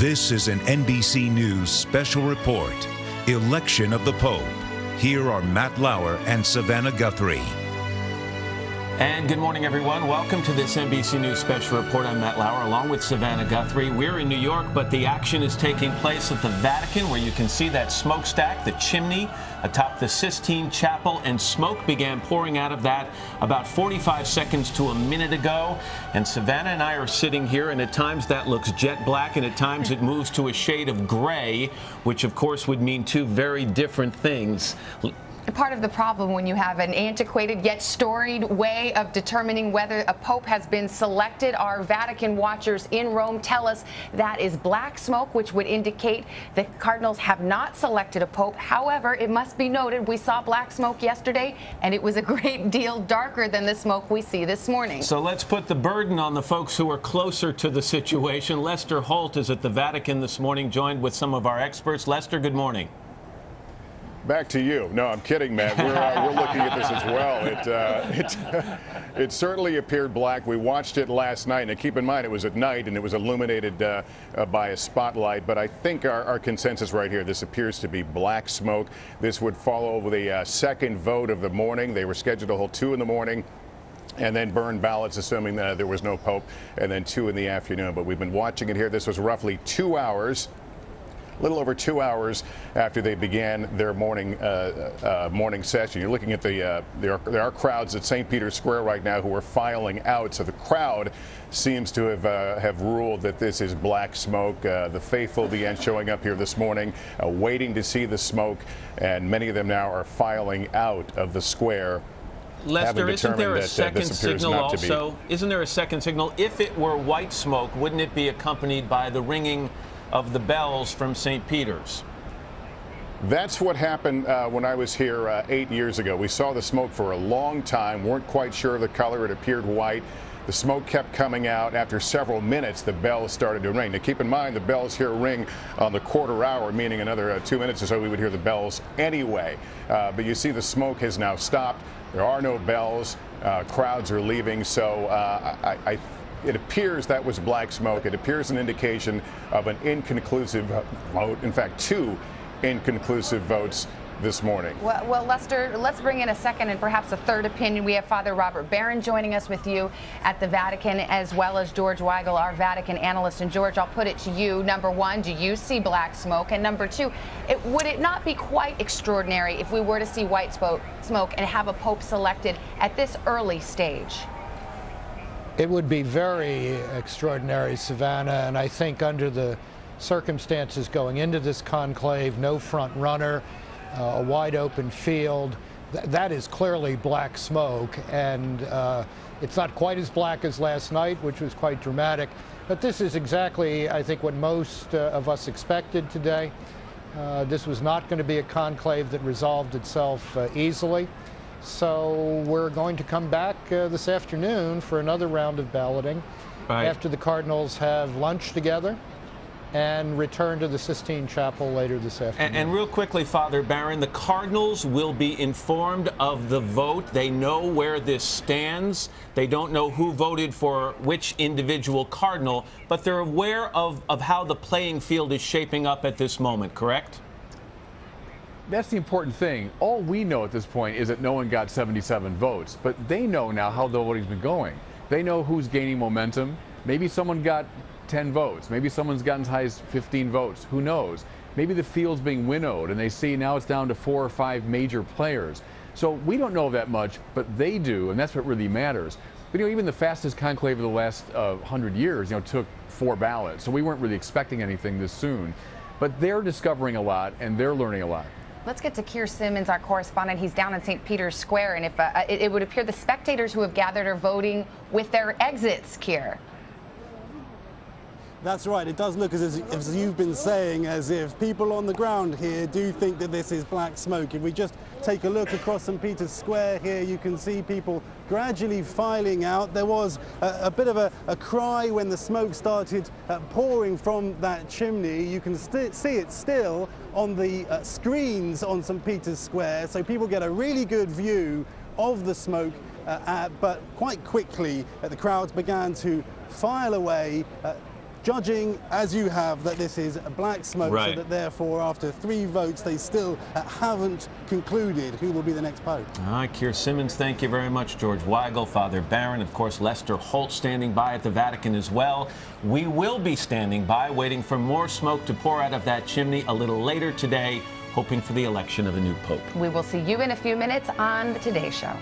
This is an NBC News special report, Election of the Pope. Here are Matt Lauer and Savannah Guthrie. And good morning, everyone. Welcome to this NBC News special report. I'm Matt Lauer, along with Savannah Guthrie. We're in New York, but the action is taking place at the Vatican, where you can see that smokestack, the chimney atop the Sistine Chapel, and smoke began pouring out of that about 45 seconds to a minute ago. And Savannah and I are sitting here, and at times that looks jet black, and at times it moves to a shade of gray, which of course would mean two very different things. Part of the problem when you have an antiquated yet storied way of determining whether a pope has been selected, our Vatican watchers in Rome tell us that is black smoke, which would indicate the cardinals have not selected a pope. However, it must be noted we saw black smoke yesterday, and it was a great deal darker than the smoke we see this morning. So let's put the burden on the folks who are closer to the situation. Lester Holt is at the Vatican this morning, joined with some of our experts. Lester, good morning. Back to you. No, I'm kidding, Matt. We're looking at this as well. It certainly appeared black. We watched it last night, and keep in mind it was at night and it was illuminated by a spotlight. But I think our consensus right here, this appears to be black smoke. This would follow the second vote of the morning. They were scheduled to hold 2 in the morning and then burn ballots, assuming that there was no pope, and then 2 in the afternoon. But we've been watching it here. This was roughly 2 hours. A little over 2 hours after they began their morning session. You're looking at there are crowds at St. Peter's Square right now who are filing out. So the crowd seems to have ruled that this is black smoke. The faithful began showing up here this morning, waiting to see the smoke, and many of them now are filing out of the square. Lester, isn't there a second signal also? Isn't there a second signal? If it were white smoke, wouldn't it be accompanied by the ringing of the bells from St. Peter's? That's what happened when I was here 8 years ago. We saw the smoke for a long time, weren't quite sure of the color. It appeared white. The smoke kept coming out. After several minutes, the bells started to ring. Now, keep in mind, the bells here ring on the quarter hour, meaning another 2 minutes or so we would hear the bells anyway. But you see the smoke has now stopped. There are no bells. Crowds are leaving. So it appears that was black smoke. It appears an indication of an inconclusive vote. In fact, 2 inconclusive votes this morning. Well, Lester, let's bring in a second and perhaps a third opinion. We have Father Robert Barron joining us with you at the Vatican, as well as George Weigel, our Vatican analyst. And George, I'll put it to you. Number one, do you see black smoke? And number two, would it not be quite extraordinary if we were to see white smoke and have a pope selected at this early stage? It would be very extraordinary, Savannah, and I think under the circumstances going into this conclave, no front runner, a wide open field, that is clearly black smoke, and it's not quite as black as last night, which was quite dramatic, but this is exactly, I think, what most of us expected today. This was not going to be a conclave that resolved itself easily. So we're going to come back this afternoon for another round of balloting after the cardinals have lunch together and return to the Sistine Chapel later this afternoon. And real quickly, Father Barron, the cardinals will be informed of the vote. They know where this stands. They don't know who voted for which individual cardinal, but they're aware of how the playing field is shaping up at this moment, correct? That's the important thing. All we know at this point is that no one got 77 votes, but they know now how the voting's been going. They know who's gaining momentum. Maybe someone got 10 votes. Maybe someone's gotten as high as 15 votes. Who knows? Maybe the field's being winnowed and they see now it's down to 4 or 5 major players. So we don't know that much, but they do, and that's what really matters. But even the fastest conclave of the last 100 years, took 4 ballots. So we weren't really expecting anything this soon. But they're discovering a lot and they're learning a lot. Let's get to Keir Simmons, our correspondent. He's down in St. Peter's Square, and if it would appear the spectators who have gathered are voting with their exits, Keir. That's right. It does look as you've been saying, as if people on the ground here do think that this is black smoke. If we just take a look across St. Peter's Square here, you can see people gradually filing out. There was a bit of a cry when the smoke started pouring from that chimney. You can see it still on the screens on St. Peter's Square, so people get a really good view of the smoke, but quite quickly the crowds began to file away. judging, as you have, that this is black smoke, right. so that therefore after 3 votes they still haven't concluded who will be the next pope. All right, Keir Simmons, thank you very much. George Weigel, Father Barron, of course, Lester Holt standing by at the Vatican as well. We will be standing by, waiting for more smoke to pour out of that chimney a little later today, hoping for the election of a new pope. We will see you in a few minutes on the Today Show.